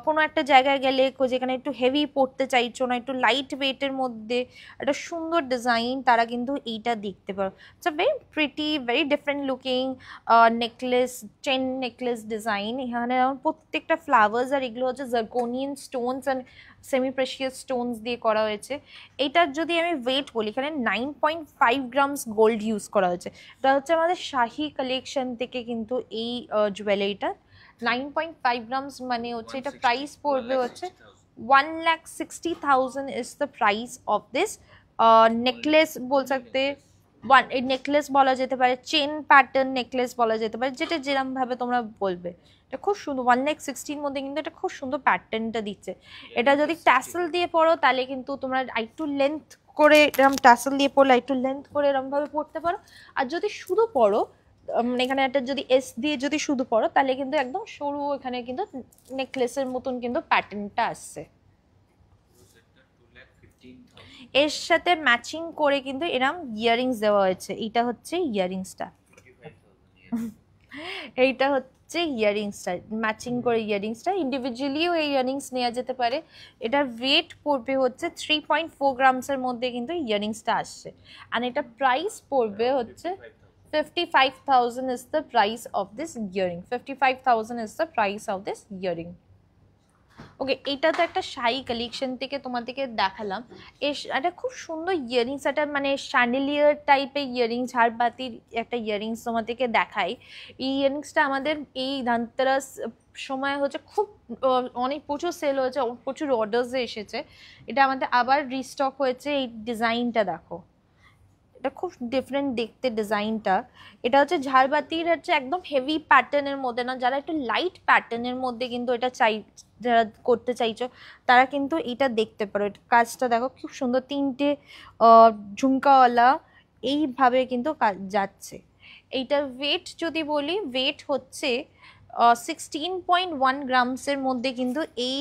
কোনো একটা জায়গায় গেলে যেখানে একটু হেভি পড়তে চাইছো না, একটু লাইট ওয়েটের মধ্যে একটা সুন্দর ডিজাইন, তারা কিন্তু এইটা দেখতে পারো। It's a very pretty very different looking necklace, chain necklace design. এখানে প্রত্যেকটা ফ্লাওয়ার্স আর এগুলো হচ্ছে zirconian stones and semi precious stones দিয়ে করা হয়েছে। এইটার যদি আমি ওয়েট বলি, এখানে 9.5 গ্রামস গোল্ড ইউজ করা হয়েছে। এটা হচ্ছে আমাদের শাহি কালেকশন থেকে কিন্তু এই জুয়েলারিটা 9.5 গ্রামস মানে হচ্ছে এটা প্রাইস পড়বে হচ্ছে 1,60,000 is the price of this necklace बोल सकते ওয়ান নেকলেস বলা যেতে পারে, চেন প্যাটার্ন নেকলেস বলা যেতে পারে, যেটা যেরকম ভাবে তোমরা বলবে। এটা খুব সুন্দর 1,60,000 মধ্যে কিন্তু এটা খুব সুন্দর প্যাটার্নটা দিচ্ছে। এটা যদি ট্যাসেল দিয়ে পরো তাহলে কিন্তু তোমরা একটু লেন্থ করে এরকম ট্যাসেল দিয়ে পরলে একটু লেন্থ করে এরকম ভাবে পরতে পারো। আর যদি শুধু পরো এখানে একটা যদি এস দিয়ে যদি শুধু পরো তাহলে কিন্তু একদম সরু এখানে কিন্তু নেকলেসের মতন কিন্তু প্যাটার্নটা আসছে। এর সাথে ম্যাচিং করে কিন্তু এরকম ইয়ারিংস দেওয়া হয়েছে। এইটা হচ্ছে ইয়ারিংসটা, এইটা হচ্ছে ইয়ারিংসটা ম্যাচিং করে ইয়ারিংসটা। ইন্ডিভিজুয়ালিও এই ইয়ারিংস নেওয়া যেতে পারে। এটার ওয়েট পড়বে হচ্ছে 3.4 গ্রামসের মধ্যে কিন্তু ইয়ারিংসটা আসছে। আর এটা প্রাইস পড়বে হচ্ছে 55,000 is the price of this earring. 55,000 is the price of this earring. ওকে, এটা তো একটা শাড়ি কালেকশন থেকে তোমাদেরকে দেখালাম। এটা খুব সুন্দর ইয়ারিংস, এটা মানে শ্যান্ডেলিয়ার টাইপের ইয়ারিংস, ঝাড়বাতির একটা ইয়ারিংস তোমাদেরকে দেখাই। এই ইয়ারিংসটা আমাদের এই ধনতেরাস সময় হচ্ছে খুব অনেক প্রচুর সেল হয়েছে, প্রচুর অর্ডার্স এসেছে। এটা আমাদের আবার রিস্টক হয়েছে। এই ডিজাইনটা দেখো, এটা খুব ডিফারেন্ট দেখতে ডিজাইনটা। এটা হচ্ছে ঝাড়বাতির হচ্ছে একদম হেভি প্যাটার্নের মধ্যে না, যারা একটু লাইট প্যাটার্নের মধ্যে কিন্তু এটা যারা করতে চাইছো তারা কিন্তু এটা দেখতে পারো। এটা কাজটা দেখো খুব সুন্দর, 3টে ঝুমকাওয়ালা এইভাবে কিন্তু যাচ্ছে। এইটার ওয়েট যদি বলি, ওয়েট হচ্ছে 16.1 গ্রামসের মধ্যে কিন্তু এই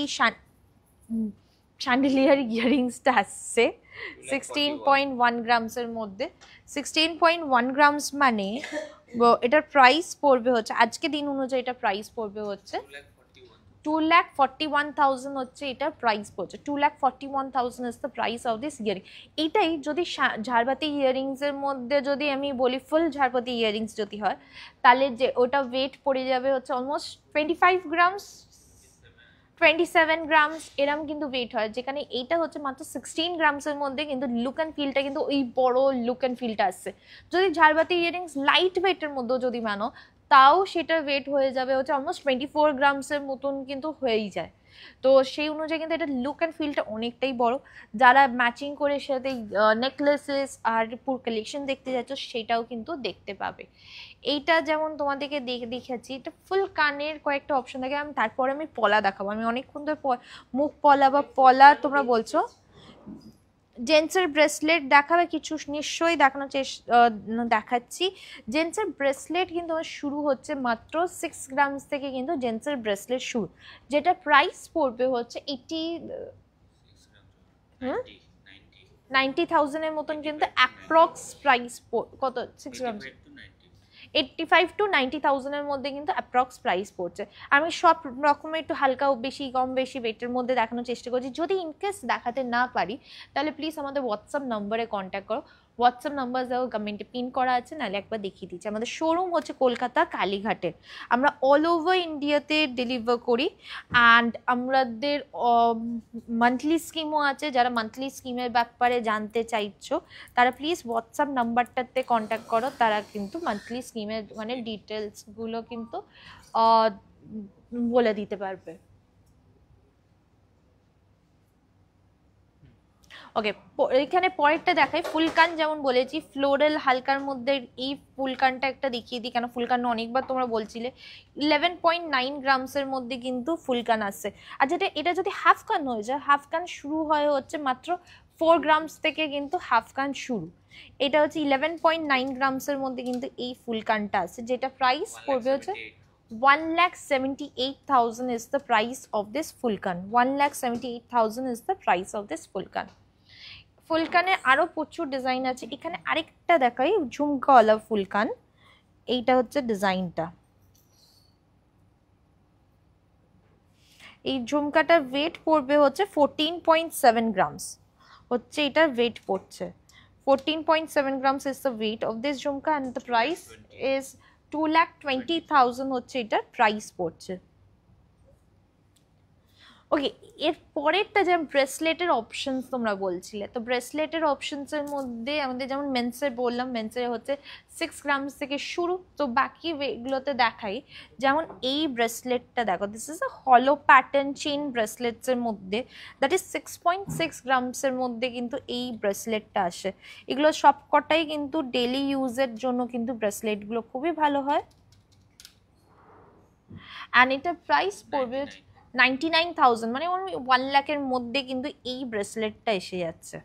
শ্যান্ডেলিয়ার ইয়ারিংসটা আসছে 16.1 গ্রামসের মধ্যে। 16.1 গ্রামস মানে এটার প্রাইস পড়বে হচ্ছে আজকে দিন অনুযায়ী এটা প্রাইস পড়বে হচ্ছে 2,41,000 হচ্ছে এটার প্রাইস পড়ছে। 2,41,000 is the price of this earring. এইটাই যদি ঝাড়বাতি ইয়ারিংসের মধ্যে যদি আমি বলি ফুল ঝাড়বাতি ইয়ারিংস যদি হয় তাহলে যে ওটা ওয়েট পড়ে যাবে হচ্ছে অলমোস্ট 25 গ্রামস, 27 গ্রামস এরম কিন্তু ওয়েট হয়। যেখানে এইটা হচ্ছে মাত্র 16 গ্রামসের মধ্যে কিন্তু লুক অ্যান্ড ফিলটা কিন্তু ওই বড় লুক অ্যান্ড ফিলটা আসছে। যদি ঝাড়বাতি ইয়ারিংস লাইট ওয়েটের মধ্যেও যদি মানো তাও সেটা ওয়েট হয়ে যাবে হচ্ছে অলমোস্ট 24 গ্রামসের মতন কিন্তু হয়েই যায়। তো সেই অনুযায়ী কিন্তু এটা লুক অ্যান্ড ফিলটা অনেকটাই বড়। যারা ম্যাচিং করে সাথে নেকলেসেস আর পুর কালেকশন দেখতে যাচ্ছ সেটাও কিন্তু দেখতে পাবে। এইটা যেমন তোমাদেরকে দেখাচ্ছি, এটা ফুল কানের কয়েকটা অপশন থাকে। তারপরে আমি পলা দেখাবো। আমি অনেকক্ষণ ধরে মুখ পলা বা পলা তোমরা বলছো, জেন্টসের ব্রেসলেট দেখাবে কিছু নিশ্চয়ই দেখাচ্ছি। জেন্টসের ব্রেসলেট কিন্তু শুরু হচ্ছে মাত্র 6 গ্রামস থেকে কিন্তু জেন্টসের ব্রেসলেট শুরু, যেটা প্রাইস পড়বে হচ্ছে 90,000 মতন কিন্তু অ্যাপ্রক্স প্রাইস। কত 6 গ্রামস 85 to 90,000 মধ্যে কিন্তু অ্যাপ্রক্স প্রাইস পড়ছে। আমি সব রকমের একটু হালকা বেশি কম বেশি ওয়েটের মধ্যে দেখানোর চেষ্টা করছি। যদি ইনকেস দেখাতে না পারি তাহলে প্লিজ আমাদের হোয়াটসঅ্যাপ নম্বরে কন্ট্যাক্ট করো। হোয়াটসঅ্যাপ নাম্বার যাও কমেন্টে পিন করা আছে, নাহলে একবার দেখিয়ে দিচ্ছি। আমাদের শোরুম হচ্ছে কলকাতা কালীঘাটে। আমরা অল ওভার ইন্ডিয়াতে ডেলিভার করি। অ্যান্ড আমাদের মান্থলি স্কিমও আছে। যারা মান্থলি স্কিমের ব্যাপারে জানতে চাইছো তারা প্লিজ হোয়াটসঅ্যাপ নাম্বারটাতে কন্ট্যাক্ট করো। তারা কিন্তু মান্থলি স্কিমের মানে ডিটেলসগুলো কিন্তু বলে দিতে পারবে। ওকে, এখানে পরেরটা দেখাই ফুলকান। যেমন বলেছি ফ্লোরাল হালকার মধ্যে এই ফুলকানটা একটা দেখিয়ে দিই, কেন ফুলকান অনেকবার তোমরা বলছিলে। 11.9 গ্রামসের মধ্যে কিন্তু ফুলকান আসছে। আর যেটা এটা যদি হাফ কান হয়ে যায়, হাফ কান শুরু হয় হচ্ছে মাত্র 4 গ্রামস থেকে কিন্তু হাফ কান শুরু। এটা হচ্ছে 11.9 গ্রামসের মধ্যে কিন্তু এই ফুলকানটা আছে, যেটা প্রাইস পড়বে হচ্ছে 1,78,000 is the price of this ফুলকান। 1,78,000 is the price of this ফুলকান। ফুলকানের আরো প্রচুর ডিজাইন আছে। এখানে আরেকটা দেখাই ঝুমকাওয়ালা ফুলকান। এইটা হচ্ছে ডিজাইনটা। এই ঝুমকাটার ওয়েট পড়বে হচ্ছে 14.7 গ্রামস হচ্ছে এটার ওয়েট পড়ছে। 14.7 grams is the weight of this jhumka and the price is 2,20,000 হচ্ছে এটার প্রাইস পড়ছে। ওকে, এর পরেরটা যেমন ব্রেসলেটের অপশনস তোমরা বলছিলে, তো ব্রেসলেটের অপশনসের মধ্যে আমাদের যেমন মেন্সের বললাম, মেন্সের হচ্ছে 6 গ্রামস থেকে শুরু, তো বাকি এগুলোতে দেখাই। যেমন এই ব্রেসলেটটা দেখো, দিস ইজ আ হলো প্যাটার্ন চেইন ব্রেসলেটসের মধ্যে, দ্যাট ইজ 6.6 গ্রামসের মধ্যে কিন্তু এই ব্রেসলেটটা আসে। এগুলো সবকটাই কিন্তু ডেলি ইউজের জন্য কিন্তু ব্রেসলেটগুলো খুবই ভালো হয়। অ্যান্ড এটা প্রাইস পড়বে 99,000, মানে 1 লাখের মধ্যে কিন্তু এই ব্রেসলেটটা এসে যাচ্ছে।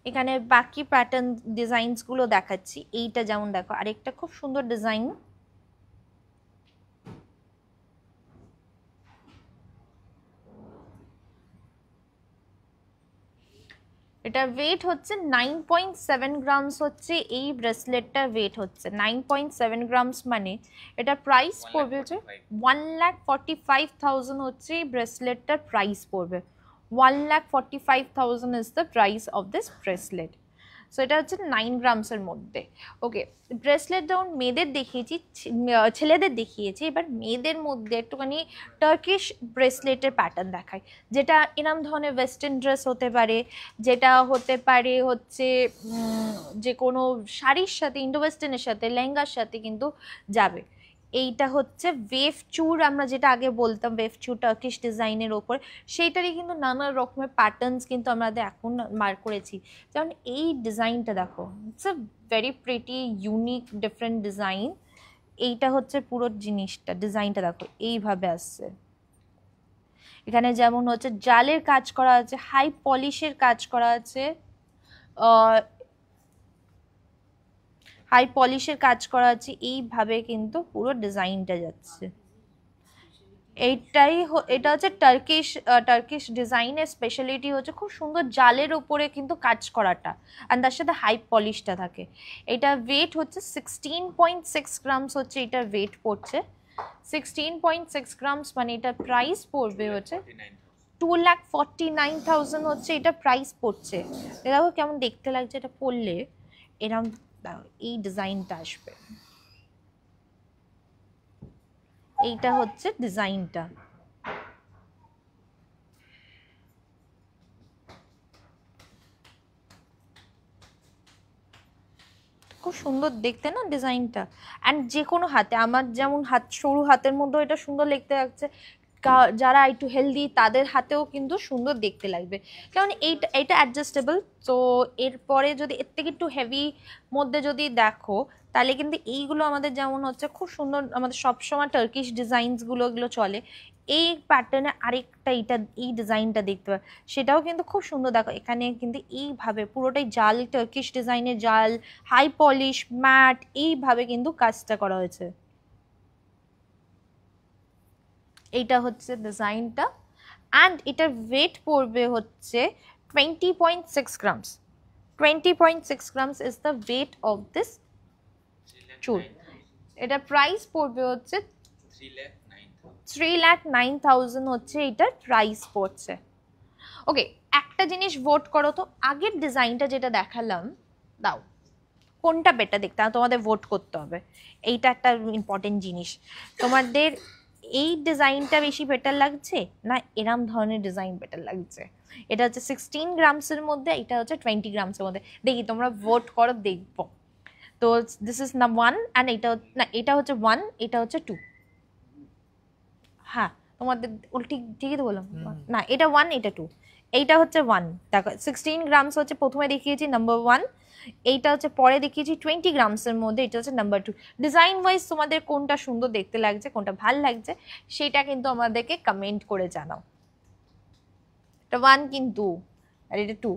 এখানে বাকি প্যাটার্ন ডিজাইনস গুলো দেখাচ্ছি। এইটা যেমন দেখো, আরেকটা খুব সুন্দর ডিজাইন। এটা ওয়েট হচ্ছে 9.7 গ্রামস, হচ্ছে এই ব্রেসলেটটার ওয়েট হচ্ছে 9.7 গ্রামস, মানে এটা প্রাইস পড়বে হচ্ছে 1,45,000, হচ্ছে এই ব্রেসলেটটার প্রাইস পড়বে 1,45,000 is the price of this bracelet. So এটা হচ্ছে 9 গ্রামসের মধ্যে। ওকে, ব্রেসলেট যেমন মেয়েদের দেখিয়েছি, ছেলেদের দেখিয়েছি, এবার মেয়েদের মধ্যে একটুখানি টার্কিশ ব্রেসলেটের প্যাটার্ন দেখায়, যেটা এরম ধরনের ওয়েস্টার্ন ড্রেস হতে পারে, যেটা হতে পারে হচ্ছে যে কোনো শাড়ির সাথে, ইন্ডো ওয়েস্টার্নের সাথে, লেহেঙ্গার সাথে কিন্তু যাবে। এইটা হচ্ছে ওয়েভ চুর, আমরা যেটা আগে বলতাম ওয়েভ চুর টার্কিশ ডিজাইনের ওপরে, সেইটারই কিন্তু নানা রকমের প্যাটার্নস কিন্তু আমাদের এখন মার করেছি। যেমন এই ডিজাইনটা দেখো, it's a very pretty unique different design. এইটা হচ্ছে পুরো জিনিসটা, ডিজাইনটা দেখো এইভাবে আসছে। এখানে যেমন হচ্ছে জালের কাজ করা আছে, হাই পলিশের কাজ করা আছে, হাই পলিশের কাজ করা আছে, এইভাবে কিন্তু পুরো ডিজাইনটা যাচ্ছে। এটা হচ্ছে টার্কিশ ডিজাইনের স্পেশালিটি হচ্ছে খুব সুন্দর জালের উপরে কিন্তু কাজ করাটা, আর তার সাথে হাই পলিশটা থাকে। এটা ওয়েট হচ্ছে 16.6 গ্রামস, হচ্ছে এটা ওয়েট পড়ছে 16.6 গ্রামস, মানে এটা প্রাইস পড়বে হচ্ছে 2,49,000, হচ্ছে এটা প্রাইস পড়ছে। দেখো কেমন দেখতে লাগছে এটা পরলে, এরকম এই ডিজাইনটা আসবে। এইটা হচ্ছে ডিজাইনটা। খুব সুন্দর দেখতে না ডিজাইনটা, অ্যান্ড যে কোনো হাতে, আমার যেমন হাত সরু, হাতের মধ্যেও এটা সুন্দর দেখতে লাগছে, যারা একটু হেলদি তাদের হাতেও কিন্তু সুন্দর দেখতে লাগবে, কারণ এইটা অ্যাডজাস্টেবল। তো এরপরে যদি এর থেকে একটু হেভি মধ্যে যদি দেখো, তাহলে কিন্তু এইগুলো আমাদের যেমন হচ্ছে খুব সুন্দর, আমাদের সবসময় টার্কিশ ডিজাইনসগুলো এগুলো চলে, এই প্যাটার্নে আরেকটা এই ডিজাইনটা দেখতে পাবে, সেটাও কিন্তু খুব সুন্দর। দেখো এখানে কিন্তু এইভাবে পুরোটাই জাল, টার্কিশ ডিজাইনের জাল, হাই পলিশ, ম্যাট, এইভাবে কিন্তু কাজটা করা হয়েছে। এইটা হচ্ছে ডিজাইনটা, অ্যান্ড এটার ওয়েট পড়বে হচ্ছে 20.6 grams. 20.6 grams is the weight of this চুল। এটা প্রাইস পড়বে হচ্ছে 3,09,000, হচ্ছে এটার প্রাইস পড়ছে। ওকে, একটা জিনিস ভোট করো তো, আগের ডিজাইনটা যেটা দেখালাম, দাও কোনটা বেটার দেখতে, তোমাদের ভোট করতে হবে। এইটা একটা ইম্পর্টেন্ট জিনিস, তোমাদের এই ডিজাইনটা বেশি বেটার লাগছে না এরম ধরনের ডিজাইন বেটার লাগছে? এটা হচ্ছে 16 গ্রামসের মধ্যে, এটা হচ্ছে 20 গ্রামসের মধ্যে। দেখি তোমরা ভোট করো, দেখবো। তো দিস ইজ না 1, অ্যান্ড এটা না, এটা হচ্ছে 1, এটা হচ্ছে 2। হ্যাঁ, তোমাদের ঠিকই তো বললাম না, এটা 1, এটা 2, এইটা হচ্ছে 1। দেখো 16 গ্রামস হচ্ছে প্রথমে দেখিয়েছি নাম্বার 1, এইটা হচ্ছে পরে দেখিয়েছি 20 গ্রামসের মধ্যে, এটা হচ্ছে নাম্বার 2। ডিজাইন ওয়াইজ তোমাদের কোনটা সুন্দর দেখতে লাগছে, কোনটা ভাল লাগছে, সেটা কিন্তু আমাদেরকে কমেন্ট করে জানাও। এটা 1 কিন্তু, আর এটা 2।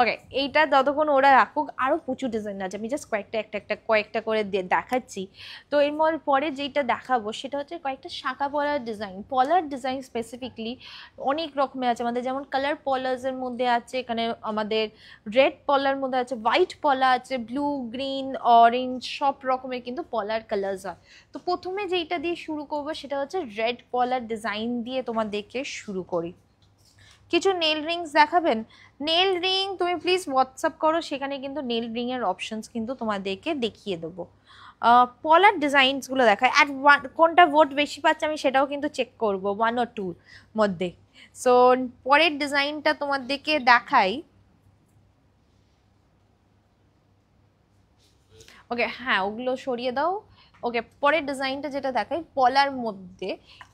ওকে, এইটা ততক্ষণ ওরা রাখুক, আরও প্রচুর ডিজাইন আছে, আমি জাস্ট কয়েকটা করে দেখাচ্ছি। তো এর পরে যেটা দেখাবো সেটা হচ্ছে কয়েকটা শাঁখা পলার ডিজাইন স্পেসিফিকলি অনেক রকমের আছে আমাদের, যেমন কালার পলার্সের মধ্যে আছে, এখানে আমাদের রেড পলার মধ্যে আছে, হোয়াইট পলা আছে, ব্লু, গ্রিন, অরেঞ্জ, সব রকমের কিন্তু পলার কালার্স হয়। তো প্রথমে যেইটা দিয়ে শুরু করবো সেটা হচ্ছে রেড পলার ডিজাইন দিয়ে তোমাদেরকে শুরু করি। কিছু নেল রিংস দেখাবেন? নেল রিং তুমি প্লিজ হোয়াটসঅ্যাপ করো, সেখানে কিন্তু নেল রিং এর অপশনস কিন্তু তোমাদেরকে দেখিয়ে দেবো। পলার ডিজাইনসগুলো দেখায়, অ্যাট কোনটা ভোট বেশি পাচ্ছে আমি সেটাও কিন্তু চেক করবো 1 or 2 মধ্যে। সো পরের ডিজাইনটা তোমাদেরকে দেখাই। ওকে হ্যাঁ, ওগুলো সরিয়ে দাও। ওকে, পরের ডিজাইনটা যেটা দেখাই পলার মধ্যে,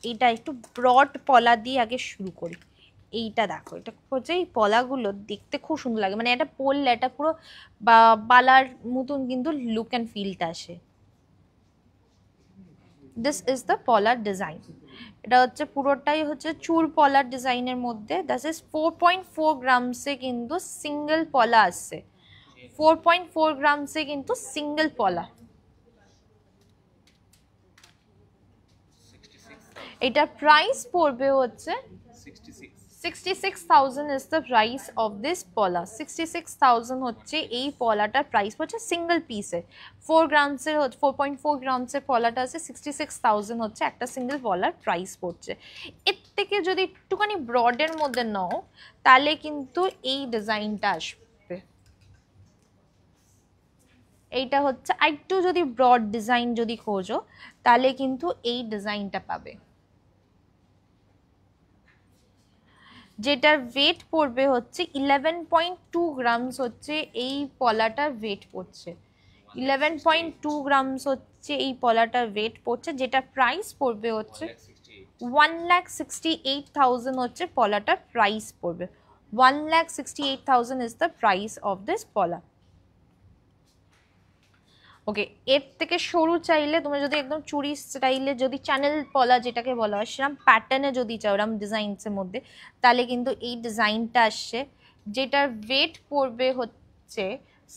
এইটা একটু ব্রড পলা দিয়ে আগে শুরু করি। এইটা দেখো, এটা হচ্ছে এই পলাগুলো দেখতে খুব সুন্দর লাগে, মানে এটা পরলে এটা পুরো বালার মতন কিন্তু লুক অ্যান্ড ফিলটা আসে। দিস ইজ দ্য পলার ডিজাইন। এটা হচ্ছে পুরোটাই হচ্ছে চুর পলার ডিজাইনের মধ্যে। দিস ইজ 4.4 গ্রামসে কিন্তু সিঙ্গেল পলা আসছে। 4.4 গ্রামসে কিন্তু সিঙ্গেল পলা। এটা প্রাইস পড়বে হচ্ছে 66,000 is the price of this pola। 66,000 হচ্ছে এই পলাটার প্রাইস হচ্ছে সিঙ্গেল পিসে। 4 গ্রামসের 4.4 গ্রামসের পলাটা আছে, 66,000 হচ্ছে একটা সিঙ্গেল পলার প্রাইস পড়ছে। এর থেকে যদি একটুখানি ব্রডের মধ্যে নাও তাহলে কিন্তু এই ডিজাইনটা আসবে। এইটা হচ্ছে একটু যদি ব্রড ডিজাইন যদি খোঁজো তাহলে কিন্তু এই ডিজাইনটা পাবে, যেটার ওয়েট পড়বে হচ্ছে 11.2 গ্রামস হচ্ছে এই পলাটার ওয়েট পড়ছে। 11.2 গ্রামস হচ্ছে এই পলাটার ওয়েট পড়ছে, যেটা প্রাইস পড়বে হচ্ছে 1,68,000 হচ্ছে পলাটার প্রাইস পড়বে। 1,68,000 is the price of this পলা। ওকে, এর থেকে সরু চাইলে তুমি যদি একদম চুরি স্টাইলে যদি চ্যানেল পলা যেটাকে বলা হয় সেরকম প্যাটার্নে যদি চাও, এরকম ডিজাইনসের মধ্যে, তাহলে কিন্তু এই ডিজাইনটা আসছে, যেটার ওয়েট পড়বে হচ্ছে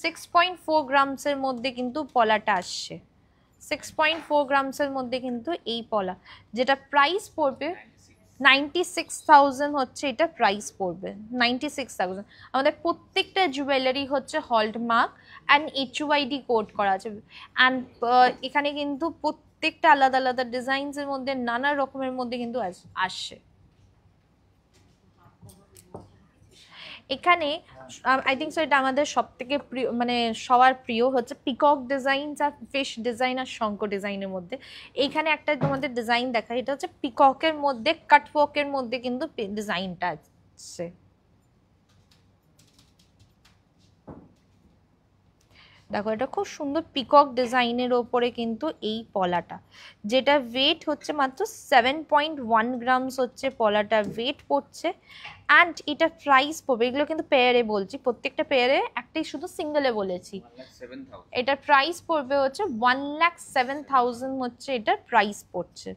6.4 গ্রামসের মধ্যে কিন্তু পলাটা আসছে। 6.4 গ্রামসের মধ্যে কিন্তু এই পলা, যেটা প্রাইস পড়বে 96,000 হচ্ছে এটা প্রাইস পড়বে। 96,000। আমাদের প্রত্যেকটা জুয়েলারি হচ্ছে হলমার্ক অ্যান্ড HUID কোড করা আছে, অ্যান্ড এখানে কিন্তু প্রত্যেকটা আলাদা আলাদা ডিজাইনসের মধ্যে নানা রকমের মধ্যে কিন্তু আসছে। এখানে আই থিঙ্ক সো এটা আমাদের সব থেকে প্রিয়, মানে সবার প্রিয় হচ্ছে পিকক ডিজাইন আর ফিশ ডিজাইন আর শঙ্খ ডিজাইনের মধ্যে। এইখানে একটা তোমাদের ডিজাইন দেখা, এটা হচ্ছে পিককের মধ্যে কাটওয়ার্কের মধ্যে কিন্তু ডিজাইনটা আছে। দেখো, এটা খুব সুন্দর পিকক ডিজাইনের ওপরে কিন্তু এই পলাটা, যেটা ওয়েট হচ্ছে মাত্র 7.1 গ্রামস হচ্ছে পলাটার ওয়েট পড়ছে। অ্যান্ড এটা প্রাইস পড়বে, এগুলো কিন্তু পেয়ারে বলছি, প্রত্যেকটা পেয়ারে একটাই শুধু সিঙ্গেলে বলেছি। এটার প্রাইস পড়বে হচ্ছে 1,07,000 হচ্ছে এটার প্রাইস পড়ছে।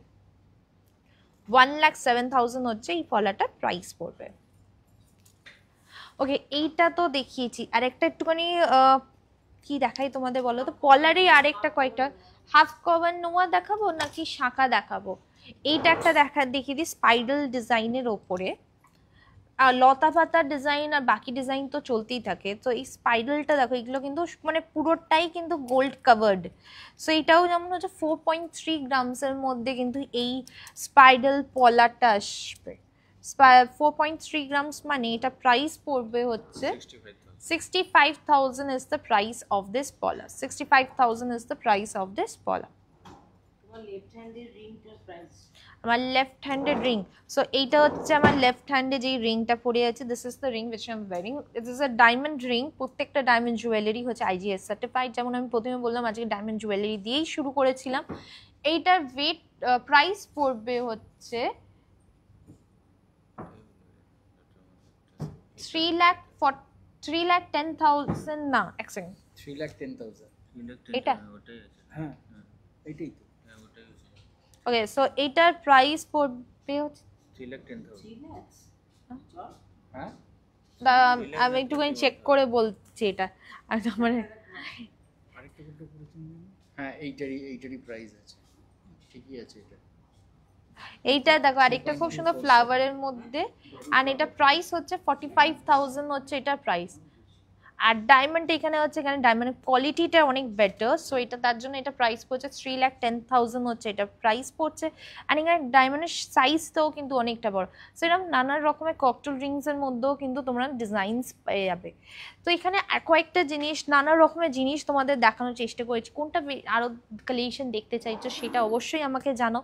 1,07,000 হচ্ছে এই পলাটার প্রাইস পড়বে। ওকে, এইটা তো দেখিয়েছি, আর একটা একটুখানি কি দেখাই তোমাদের বলো তো? পলারই আরেকটা কয়েকটা হাফ কভার নোয়া দেখাবো নাকি শাঁখা দেখাবো? এইটা একটা দেখিয়ে দিই স্পাইরাল ডিজাইনের ওপরে, লতা পাতা ডিজাইন আর বাকি ডিজাইন তো চলতেই থাকে। তো এই স্পাইরালটা দেখো, এগুলো কিন্তু মানে পুরোটাই কিন্তু গোল্ড কাভার্ড। সো এইটাও যেমন হচ্ছে 4.3 গ্রামসের মধ্যে কিন্তু এই স্পাইরাল পলাটা আসবে। 4.3 গ্রামস মানে এটা প্রাইস পড়বে হচ্ছে 65,000 is the price of this pola। 65,000 is the price of this pola। আমার লেফট হ্যান্ডেড রিং, সো এইটা হচ্ছে আমার লেফট হ্যান্ডে যেই রিংটা পরে আছে, this is the ring which I am wearing. It is a diamond ring. প্রত্যেকটা ডায়মন্ড জুয়েলারি হচ্ছে IGS সার্টিফাইড। যেমন আমি প্রথমে বললাম আজকে ডায়মন্ড জুয়েলারি দিয়েই শুরু করেছিলাম। এইটার ওয়েট প্রাইস পড়বে হচ্ছে 3,10,000 না, এক সেকেন্ড, 3,10,000 এটা হ্যাঁ এটাই তো। ওকে, সো এইটার প্রাইস পড়বে হচ্ছে 3,10,000 হ্যাঁ। আমি একটুখানি চেক করে বলছি এটা, আর মানে আরেকটা কোনটা করেছেন? হ্যাঁ এইটারই প্রাইস আছে, ঠিকই আছে এটা। এইটা দেখো আরেকটা খুব সুন্দর ফ্লাওয়ারের মধ্যে, আর এটা প্রাইস হচ্ছে 45,000 হচ্ছে এটা প্রাইস। আর ডায়মন্ড এখানে হচ্ছে, এখানে ডায়মন্ডের কোয়ালিটিটা অনেক বেটার, সো এটা তার জন্য এটা প্রাইস পড়ছে 3,10,000 হচ্ছে এটা প্রাইস পড়ছে। অ্যান্ড এখানে ডায়মন্ডের সাইজটাও কিন্তু অনেকটা বড়, সেরকম নানান রকমের ককটেল রিংসের মধ্যেও কিন্তু তোমরা ডিজাইনস পেয়ে যাবে। তো এখানে কয়েকটা জিনিস, নানা রকমের জিনিস তোমাদের দেখানোর চেষ্টা করেছি, কোনটা আরও কালেকশন দেখতে চাইছো সেটা অবশ্যই আমাকে জানো।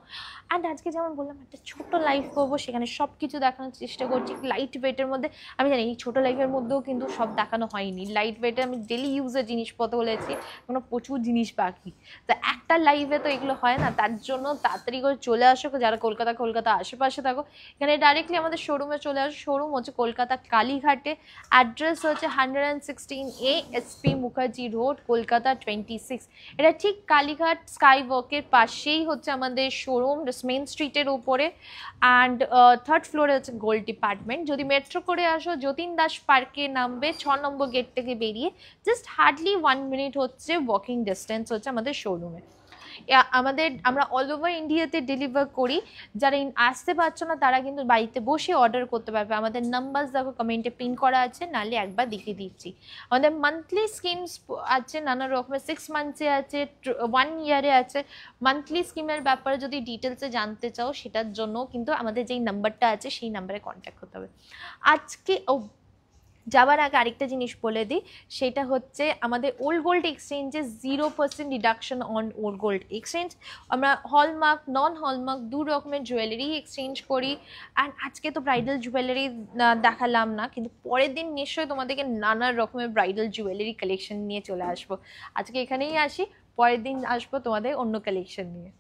অ্যান্ড আজকে যেমন বললাম একটা ছোটো লাইভ করবো, সেখানে সব কিছু দেখানোর চেষ্টা করছি লাইট ওয়েটের মধ্যে। আমি জানি এই ছোটো লাইভের মধ্যেও কিন্তু সব দেখানো হয়নি, লাইট ওয়েটে আমি ডেলি ইউজের জিনিসপত্র বলেছি, কোনো প্রচুর জিনিস বাকি, তো একটা লাইভে তো এগুলো হয় না, তার জন্য তাড়াতাড়ি করে চলে আসো যারা কলকাতা আশেপাশে থাকো, এখানে ডাইরেক্টলি আমাদের শোরুমে চলে আসো। শোরুম হচ্ছে কলকাতা কালীঘাটে, অ্যাড্রেস হচ্ছে 116A SP Mukherjee road, Kolkata 26। এটা ঠিক কালীঘাট স্কাই ওয়াকের পাশেই হচ্ছে আমাদের শোরুম, মেন স্ট্রিটের উপরে। অ্যান্ড থার্ড ফ্লোরে হচ্ছে গোল্ড ডিপার্টমেন্ট। যদি মেট্রো করে আসো যতীন দাস পার্কে নামবে, 6 নম্বর গেট থেকে বেরিয়ে জাস্ট হার্ডলি 1 মিনিট হচ্ছে ওয়াকিং ডিস্টেন্স হচ্ছে আমাদের শোরুমে। আমরা অল ওভার ইন্ডিয়াতে ডেলিভার করি, যারা আসতে পারছো না তারা কিন্তু বাড়িতে বসে অর্ডার করতে পারবে। আমাদের নাম্বার দেখো কমেন্টে পিন করা আছে, নাহলে একবার দেখিয়ে দিচ্ছি। আমাদের মান্থলি স্কিমস আছে নানা রকমের, 6 মান্থসে আছে, 1 ইয়ারে আছে। মান্থলি স্কিমের ব্যাপারে যদি ডিটেলসে জানতে চাও সেটার জন্য কিন্তু আমাদের যেই নাম্বারটা আছে সেই নাম্বারে কন্ট্যাক্ট করতে হবে। আজকে যাবার আগে আরেকটা জিনিস বলে দিই, সেটা হচ্ছে আমাদের ওল্ড গোল্ড এক্সচেঞ্জে 0% deduction on old gold exchange. আমরা হলমার্ক নন হলমার্ক দু রকমের জুয়েলারি এক্সচেঞ্জ করি। অ্যান্ড আজকে তো ব্রাইডাল জুয়েলারি দেখালাম না, কিন্তু পরের দিন নিশ্চয়ই তোমাদেরকে নানা রকমের ব্রাইডাল জুয়েলারি কালেকশন নিয়ে চলে আসবো। আজকে এখানেই আসি, পরের দিন আসবো তোমাদের অন্য কালেকশন নিয়ে।